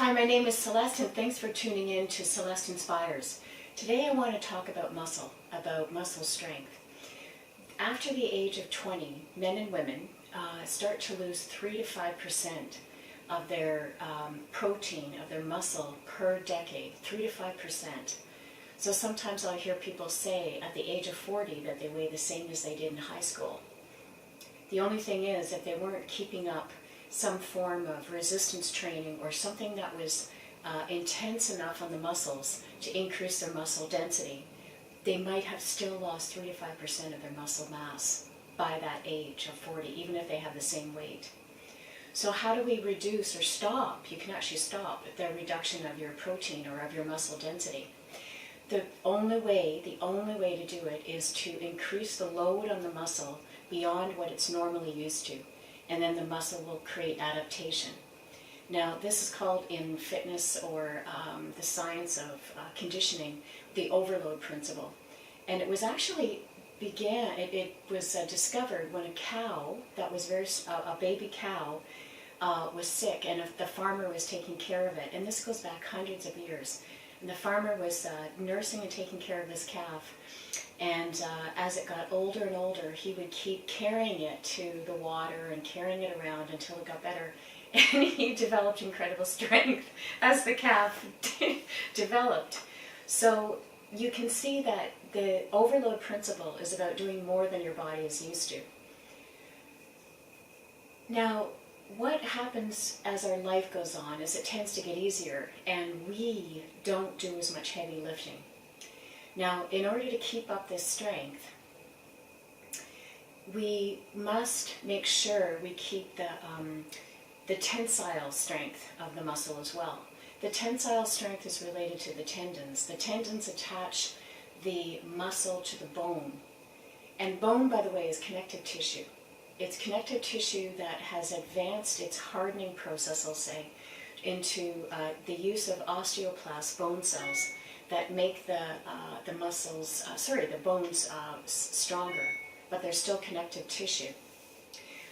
Hi, my name is Celeste, and thanks for tuning in to Celeste Inspires. Today I want to talk about muscle strength. After the age of 20, men and women start to lose 3 to 5% of their protein, of their muscle per decade, 3 to 5%. So sometimes I'll hear people say at the age of 40 that they weigh the same as they did in high school. The only thing is, if they weren't keeping up some form of resistance training or something that was intense enough on the muscles to increase their muscle density, they might have still lost 3 to 5% of their muscle mass by that age of 40, even if they have the same weight. So how do we reduce or stop? You can actually stop the reduction of your protein or of your muscle density. The only way to do it is to increase the load on the muscle beyond what it's normally used to, and then the muscle will create adaptation. Now, this is called in fitness or the science of conditioning the overload principle. And it was actually it was discovered when a cow that was a baby cow was sick, and if the farmer was taking care of it, and this goes back hundreds of years. And the farmer was nursing and taking care of this calf, and as it got older and older, he would keep carrying it to the water and carrying it around until it got better, and he developed incredible strength as the calf developed. So you can see that the overload principle is about doing more than your body is used to. Now, what happens as our life goes on is it tends to get easier, and we don't do as much heavy lifting. Now, in order to keep up this strength, we must make sure we keep the tensile strength of the muscle as well. The tensile strength is related to the tendons. The tendons attach the muscle to the bone. And bone, by the way, is connective tissue. It's connective tissue that has advanced its hardening process, I'll say, into the use of osteoblast bone cells that make the bones stronger, but they're still connective tissue.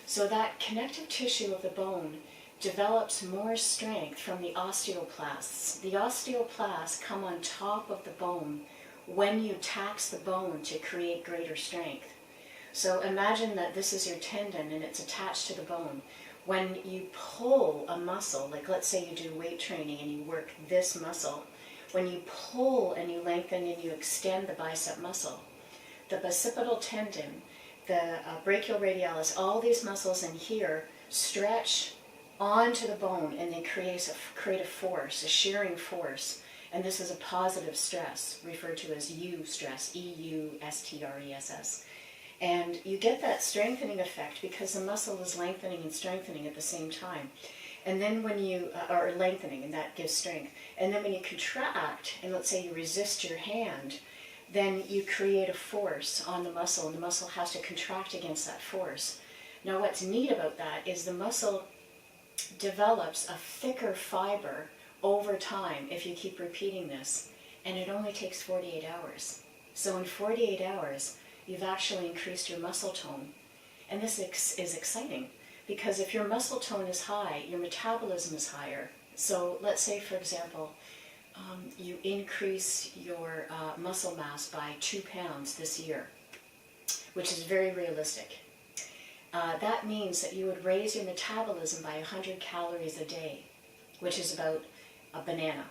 So that connective tissue of the bone develops more strength from the osteoblasts. The osteoblasts come on top of the bone when you tax the bone to create greater strength. So imagine that this is your tendon and it's attached to the bone. When you pull a muscle, like let's say you do weight training and you work this muscle, when you pull and you lengthen and you extend the bicep muscle, the bicipital tendon, the brachioradialis, all these muscles in here stretch onto the bone, and they create a force, a shearing force. And this is a positive stress, referred to as eustress, E-U-S-T-R-E-S-S. And you get that strengthening effect because the muscle is lengthening and strengthening at the same time. And then when you are lengthening, and that gives strength. And then when you contract, and let's say you resist your hand, then you create a force on the muscle, and the muscle has to contract against that force. Now what's neat about that is the muscle develops a thicker fiber over time if you keep repeating this, and it only takes 48 hours. So in 48 hours, you've actually increased your muscle tone. And this is exciting, because if your muscle tone is high, your metabolism is higher. So let's say, for example, you increase your muscle mass by 2 pounds this year, which is very realistic. That means that you would raise your metabolism by 100 calories a day, which is about a banana.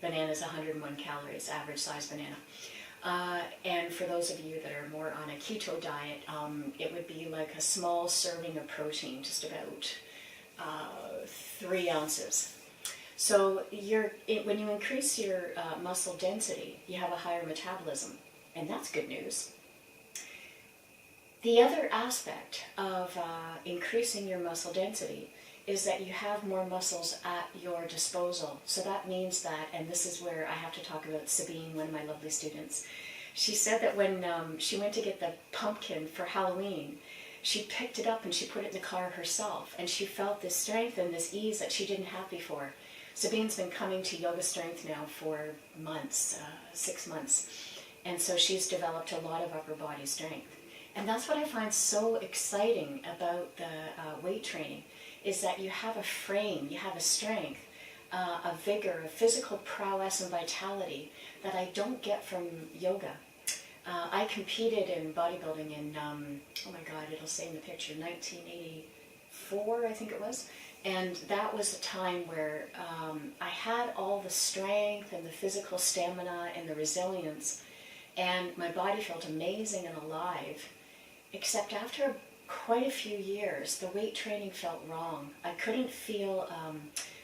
Banana is 101 calories, average size banana. And for those of you that are more on a keto diet, it would be like a small serving of protein, just about 3 ounces. So when you increase your muscle density, you have a higher metabolism, and that's good news. The other aspect of increasing your muscle density is that you have more muscles at your disposal. So that means that, and this is where I have to talk about Sabine, one of my lovely students. She said that when she went to get the pumpkin for Halloween, she picked it up and she put it in the car herself, and she felt this strength and this ease that she didn't have before. Sabine's been coming to Yoga Strength now for months, 6 months, and so she's developed a lot of upper body strength. And that's what I find so exciting about the weight training, is that you have a frame, you have a strength a vigor, a physical prowess and vitality that I don't get from yoga. I competed in bodybuilding in, oh my God, it'll say in the picture, 1984, I think it was. And that was a time where I had all the strength and the physical stamina and the resilience, and my body felt amazing and alive, except after quite a few years, the weight training felt wrong. I couldn't feel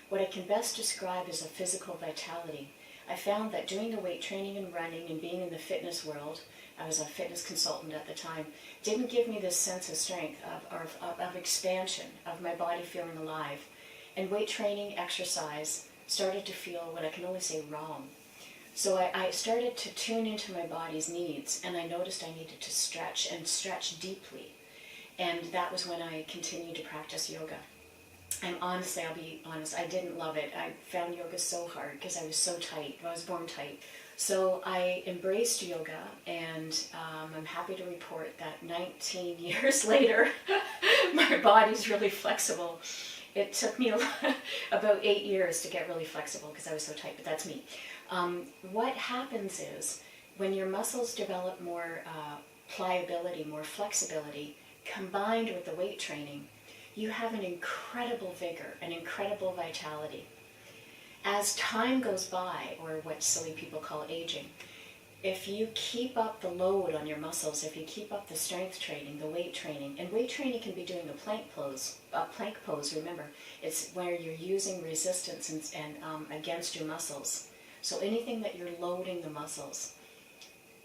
what I can best describe as a physical vitality. I found that doing the weight training and running and being in the fitness world, I was a fitness consultant at the time, didn't give me this sense of strength, of expansion, of my body feeling alive. And weight training, exercise, started to feel what I can only say wrong. So I started to tune into my body's needs, and I noticed I needed to stretch and stretch deeply. And that was when I continued to practice yoga. And honestly, I'll be honest, I didn't love it. I found yoga so hard because I was so tight. I was born tight. So I embraced yoga, and I'm happy to report that 19 years later, my body's really flexible. It took me about 8 years to get really flexible because I was so tight, but that's me. What happens is when your muscles develop more pliability, more flexibility, combined with the weight training, you have an incredible vigor, an incredible vitality. As time goes by, or what silly people call aging, if you keep up the load on your muscles, if you keep up the strength training, the weight training, and weight training can be doing a plank pose, remember, it's where you're using resistance and against your muscles. So anything that you're loading the muscles.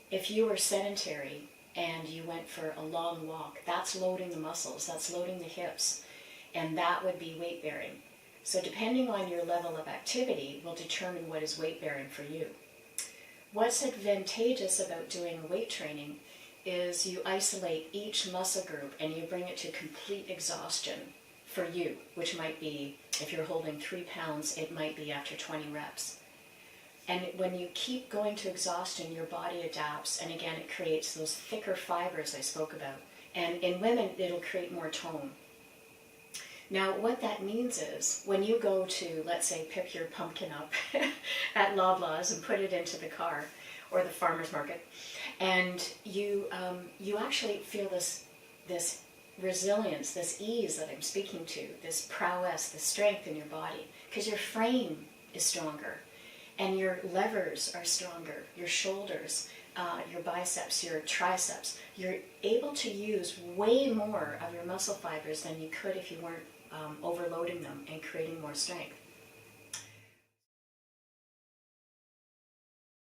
If you were sedentary and you went for a long walk, that's loading the muscles, that's loading the hips, and that would be weight bearing. So depending on your level of activity will determine what is weight bearing for you. What's advantageous about doing weight training is you isolate each muscle group and you bring it to complete exhaustion for you, which might be, if you're holding 3 pounds, it might be after 20 reps. And when you keep going to exhaustion, your body adapts, and again, it creates those thicker fibers I spoke about. And in women, it'll create more tone. Now, what that means is, when you go to, let's say, pick your pumpkin up at Loblaws and put it into the car, or the farmer's market, and you actually feel this resilience, this ease that I'm speaking to, this prowess, this strength in your body, because your frame is stronger. And your levers are stronger, your shoulders, your biceps, your triceps. You're able to use way more of your muscle fibers than you could if you weren't overloading them and creating more strength.